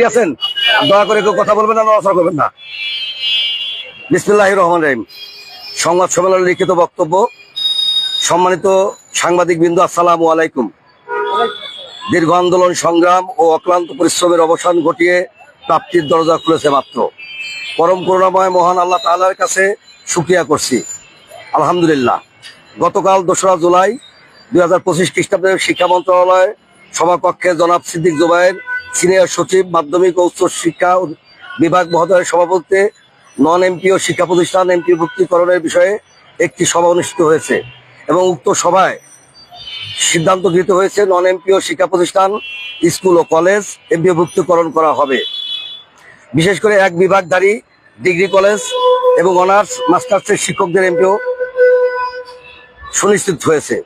আছেন, দয়া করে কেউ কথা বলবেন না, নড়াচড়া করবেন না। বিসমিল্লাহির রহমানির রহিম। সংবাদ সম্মেলনের লিখিত বক্তব্য। সম্মানিত সাংবাদিক বিন্দু, আসসালামু আলাইকুম। দীর্ঘ আন্দোলন সংগ্রাম ও অক্লান্ত পরিশ্রমের অবসান ঘটিয়ে প্রাপ্তির দরজা খুলেছে মাত্র। পরম করুণাময় মহান আল্লাহ তাআলার কাছে শুকরিয়া করছি, আলহামদুলিল্লাহ। গতকাল 2রা জুলাই 2025 খ্রিস্টাব্দে শিক্ষা মন্ত্রণালয় সভাকক্ষে জনাব সিদ্দিক জুবায়ের, সিনিয়র সচিব, মাধ্যমিক ও উচ্চ শিক্ষা বিভাগ মহোদয়ের সভাপতিত্বে নন এমপিও শিক্ষা প্রতিষ্ঠান এমপিভুক্তিকরণের বিষয়ে একটি সভা অনুষ্ঠিত হয়েছে এবং উক্ত সভায় সিদ্ধান্ত গৃহীত হয়েছে নন এমপিও শিক্ষা প্রতিষ্ঠান, স্কুল ও কলেজ এমপিভুক্তিকরণ করা হবে। বিশেষ করে এক বিভাগধারী ডিগ্রি কলেজ এবং অনার্স মাস্টার্সের শিক্ষকদের এমপিও সুনিশ্চিত হয়েছে।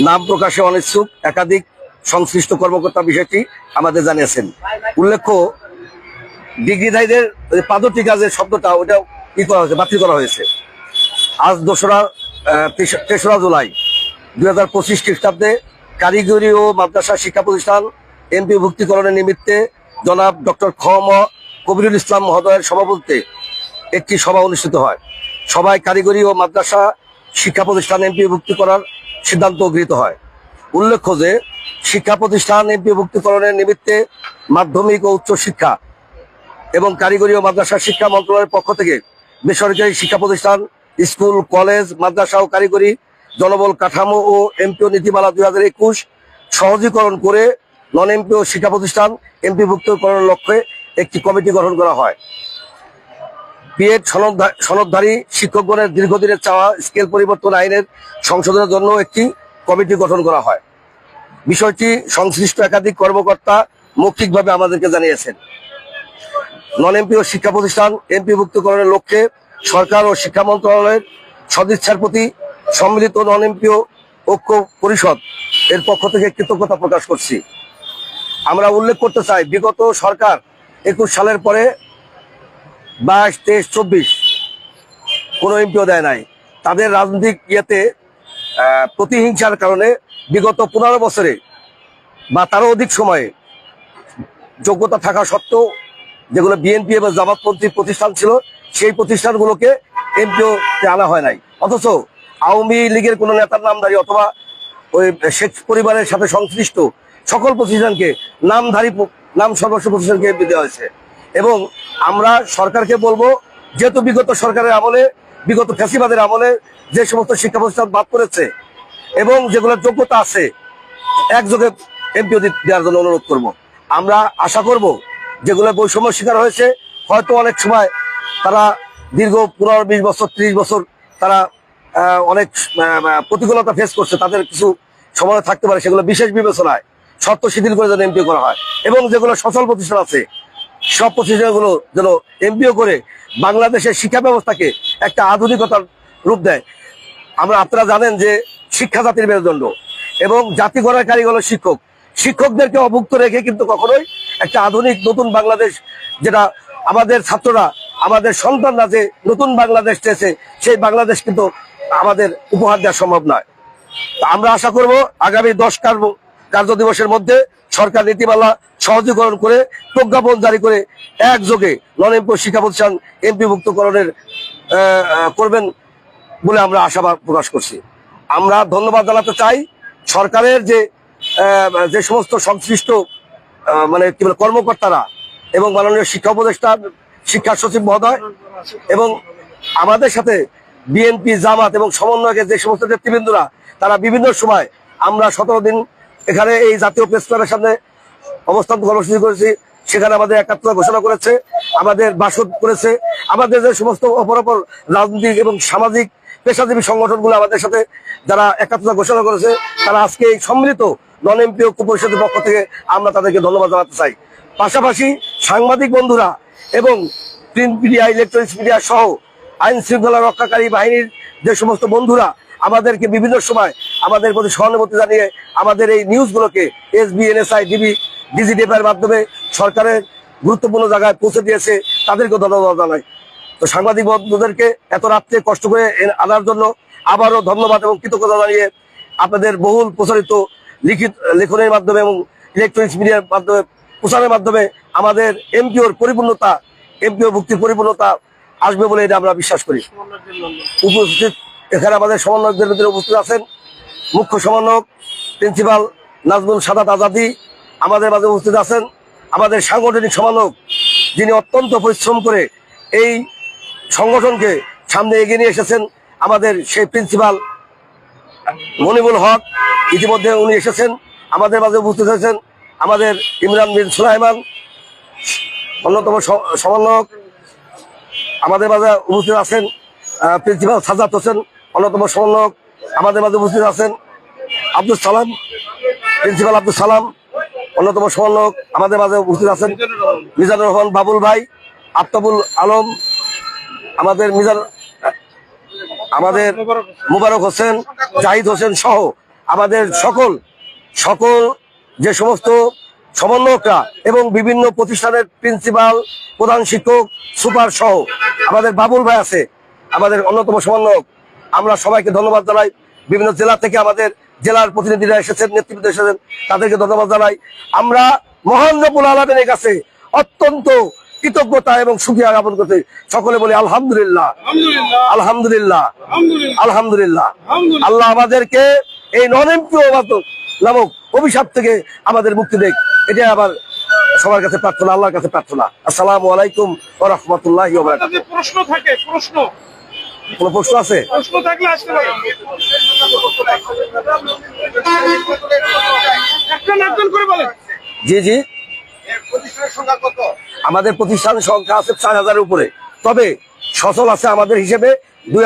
নাম প্রকাশে অনিচ্ছুক একাধিক সংশ্লিষ্ট কর্মকর্তা বিষয়টি আমাদের জানিয়েছেন। উল্লেখ্য, ডিগ্রিধারীদের পাদটিকা যে শব্দটা, ওটা বাতিল করা হয়েছে। আজ 3রা জুলাই 2025 খ্রিস্টাব্দে কারিগরি ও মাদ্রাসা শিক্ষা প্রতিষ্ঠান এমপিভুক্তিকরণের নিমিত্তে জনাব ডক্টর খ.ম. কবিরুল ইসলাম মহোদয়ের সভাপতিত্বে একটি সভা অনুষ্ঠিত হয়। সভায় কারিগরি ও মাদ্রাসা শিক্ষা প্রতিষ্ঠান এমপিভুক্তি করার সিদ্ধান্ত গৃহীত হয়। উল্লেখ্য যে শিক্ষা প্রতিষ্ঠান এমপিভুক্তিকরণের নিমিত্তে মাধ্যমিক ও উচ্চ শিক্ষা এবং কারিগরি ও মাদ্রাসা শিক্ষা মন্ত্রণালয়ের পক্ষ থেকে বেসরকারি শিক্ষা প্রতিষ্ঠান, স্কুল, কলেজ, মাদ্রাসা ও কারিগরি জনবল কাঠামো ও এমপিও নীতিমালা 2021 সহজীকরণ করে নন এমপিও শিক্ষা প্রতিষ্ঠান এমপিভুক্তকরণের লক্ষ্যে একটি কমিটি গঠন করা হয়। বিএড সনদধারী শিক্ষকগণের দীর্ঘদিনের চাওয়া স্কেল পরিবর্তন আইনের সংশোধনের জন্য একটি কমিটি গঠন করা হয়। বিষয়টি সংশ্লিষ্ট একাধিক কর্মকর্তা মৌখিকভাবে আমাদেরকে জানিয়েছেন। নন এমপিও শিক্ষা প্রতিষ্ঠান এমপিভুক্তকরণের লক্ষ্যে সরকার ও শিক্ষা মন্ত্রণালয়ের সদিচ্ছার প্রতি সম্মিলিত নন এমপিও ঐক্য পরিষদ এর পক্ষ থেকে কৃতজ্ঞতা প্রকাশ করছি। আমরা উল্লেখ করতে চাই, বিগত সরকার 21 সালের পরে 22, 23, 24 কোনো এমপিও দেয় নাই। তাদের রাজনৈতিক ইয়েতে প্রতিহিংসার কারণে বিগত 15 বছরে বা তারও অধিক সময়ে যোগ্যতা থাকা সত্ত্বেও যেগুলো বিএনপি এবং জামাতপন্থী প্রতিষ্ঠান ছিল, সেই প্রতিষ্ঠানগুলোকে এমপিওতে আনা হয় নাই। অথচ আওয়ামী লীগের কোনো নেতার নামধারী অথবা ওই শেখ পরিবারের সাথে সংশ্লিষ্ট সকল প্রতিষ্ঠানকে নাম সর্বস্ব প্রতিষ্ঠানকে এমপি দেওয়া হয়েছে। এবং আমরা সরকারকে বলবো, যেহেতু বিগত সরকারের আমলে, বিগত ফ্যাসিবাদের আমলে যে সমস্ত শিক্ষা প্রতিষ্ঠান বাদ করেছে এবং যেগুলোর যোগ্যতা আছে, একযোগে এমপিও দেওয়ার জন্য অনুরোধ করব। আমরা আশা করব যেগুলো বৈষম্য শিকার হয়েছে, হয়তো অনেক সময় তারা দীর্ঘ 15, 20 বছর, 30 বছর তারা অনেক প্রতিকূলতা ফেস করছে, তাদের কিছু সময় থাকতে পারে, সেগুলো বিশেষ বিবেচনায় শর্ত শিথিল করে যেন এমপিও করা হয়। এবং যেগুলো সচল প্রতিষ্ঠান আছে, সব প্রতিষ্ঠানগুলো যেন এমপিও করে বাংলাদেশের শিক্ষা ব্যবস্থাকে একটা আধুনিকতার রূপ দেয়। আপনারা জানেন যে শিক্ষা জাতির মেরুদণ্ড এবং জাতি গড়ার কারিগর হলো শিক্ষক। শিক্ষকদেরকে অভুক্ত রেখে কিন্তু কখনোই একটা আধুনিক নতুন বাংলাদেশ, যেটা আমাদের ছাত্ররা, আমাদের সন্তানরা যে নতুন বাংলাদেশ চেয়েছে, সেই বাংলাদেশ কিন্তু আমাদের উপহার দেওয়া সম্ভব নয়। আমরা আশা করব আগামী 10 কার্য দিবসের মধ্যে সরকার নীতিমালা সহজীকরণ করে প্রজ্ঞাপন জারি করে একযোগে নন এমপিও শিক্ষা প্রতিষ্ঠান এমপিভুক্তকরণের করবেন বলে আমরা আশাবাদ প্রকাশ করছি। আমরা ধন্যবাদ জানাতে চাই সরকারের যে সমস্ত সংশ্লিষ্ট কর্মকর্তারা এবং মাননীয় শিক্ষা উপদেষ্টা, শিক্ষা সচিব মহোদয় এবং আমাদের সাথে বিএনপি, জামাত এবং সমন্বয়কের যে সমস্ত নেতৃবৃন্দরা, তারা বিভিন্ন সময়, আমরা 17 দিন এখানে এই জাতীয় প্রেস ক্লাবের সামনে অবস্থান কর্মসূচি করেছি, সেখানে আমাদের একাত্মতা ঘোষণা করেছে, আমাদের বাসদ করেছে। আমাদের যে সমস্ত অপর রাজনৈতিক এবং সামাজিক পেশাজীবী সংগঠনগুলো আমাদের সাথে যারা একাত্মতা ঘোষণা করেছে, তারা আজকে এই সম্মিলিত নন এমপিও ঐক্য পরিষদের পক্ষ থেকে আমরা তাদেরকে ধন্যবাদ জানাতে চাই। পাশাপাশি সাংবাদিক বন্ধুরা এবং প্রিন্ট মিডিয়া, ইলেকট্রনিক্স মিডিয়া সহ আইন শৃঙ্খলা রক্ষাকারী বাহিনীর যে সমস্ত বন্ধুরা আমাদেরকে বিভিন্ন সময় আমাদের প্রতি সহানুভূতি জানিয়ে আমাদের এই নিউজগুলোকে এসবি, এনএসআই, ডিবি, ডিজিডিএফের মাধ্যমে সরকারের গুরুত্বপূর্ণ জায়গায় পৌঁছে দিয়েছে, তাদেরকেও ধন্যবাদ জানাই। তো সাংবাদিক বন্ধুদেরকে এত রাত্রে কষ্ট করে আনার জন্য আবারও ধন্যবাদ এবং কৃতজ্ঞতা জানিয়ে আপনাদের বহুল প্রচারিত লিখিত লেখনের মাধ্যমে এবং ইলেকট্রনিক্স মিডিয়ার মাধ্যমে প্রচারের মাধ্যমে আমাদের এমপিওর পরিপূর্ণতা, এমপিও ভুক্তির পরিপূর্ণতা আসবে বলে এটা আমরা বিশ্বাস করি। উপস্থিত এখানে আমাদের সমন্বয়কদের ভিতরে উপস্থিত আছেন মুখ্য সমন্বয়ক প্রিন্সিপাল নাজমুল সাদাত আজাদি, আমাদের মাঝে উপস্থিত আছেন আমাদের সাংগঠনিক সমন্বয়ক যিনি অত্যন্ত পরিশ্রম করে এই সংগঠনকে সামনে এগিয়ে নিয়ে এসেছেন, আমাদের সেই প্রিন্সিপাল মনিবুল হক, ইতিমধ্যে উনি এসেছেন। আমাদের মাঝে উপস্থিত হয়েছেন আমাদের ইমরান বিন সুলাইমান, অন্যতম সমন্বয়ক। আমাদের মাঝে উপস্থিত আছেন প্রিন্সিপাল সাজাদ হোসেন, অন্যতম সমন্বয়ক। আমাদের মাঝে উপস্থিত আছেন আব্দুল সালাম, প্রিন্সিপাল আব্দুল সালাম, অন্যতম সমন্বয়ক। আমাদের মাঝে উপস্থিত আছেন মিজানুর রহমান বাবুল ভাই, আফতাবুল আলম, আমাদের আমাদের মুবারক হোসেন, জাহিদ হোসেন সহ আমাদের সকল যে সমস্ত সমন্বয়করা এবং বিভিন্ন প্রতিষ্ঠানের প্রিন্সিপাল, প্রধান শিক্ষক, সুপার সহ আমাদের বাবুল ভাই আছে, আমাদের অন্যতম সমন্বয়ক। আমরা সবাইকে ধন্যবাদ জানাই। বিভিন্ন জেলা থেকে আমাদের জেলার প্রতিনিধিরা এসেছেন, নেতৃত্ব এসেছেন, তাদেরকে ধন্যবাদ জানাই। আমরা মহান রব্বুল আলামিনের কাছে অত্যন্ত কৃতজ্ঞতা এবং সুখিয়া জ্ঞাপন করতে সকলে বলি আলহামদুলিল্লাহ, আলহামদুলিল্লাহ, আলহামদুলিল্লাহ। আল্লাহ আমাদেরকে এই নন-এমপিও নামক অভিশাপ থেকে আমাদের মুক্তি দেখ, এটাই আবার সবার কাছে প্রার্থনা, আল্লাহর কাছে প্রার্থনা। আসসালামু আলাইকুম ওয়া রাহমাতুল্লাহি ওয়া বারাকাতুহু। প্রশ্ন থাকে, প্রশ্ন কোনো প্রশ্ন আছে? প্রশ্ন থাকলে আসতে পারেন। একজন করে বলেন। জি জি, আমাদের প্রতিষ্ঠান সংখ্যা আছে 4000-এর উপরে, তবে সচল আছে আমাদের হিসেবে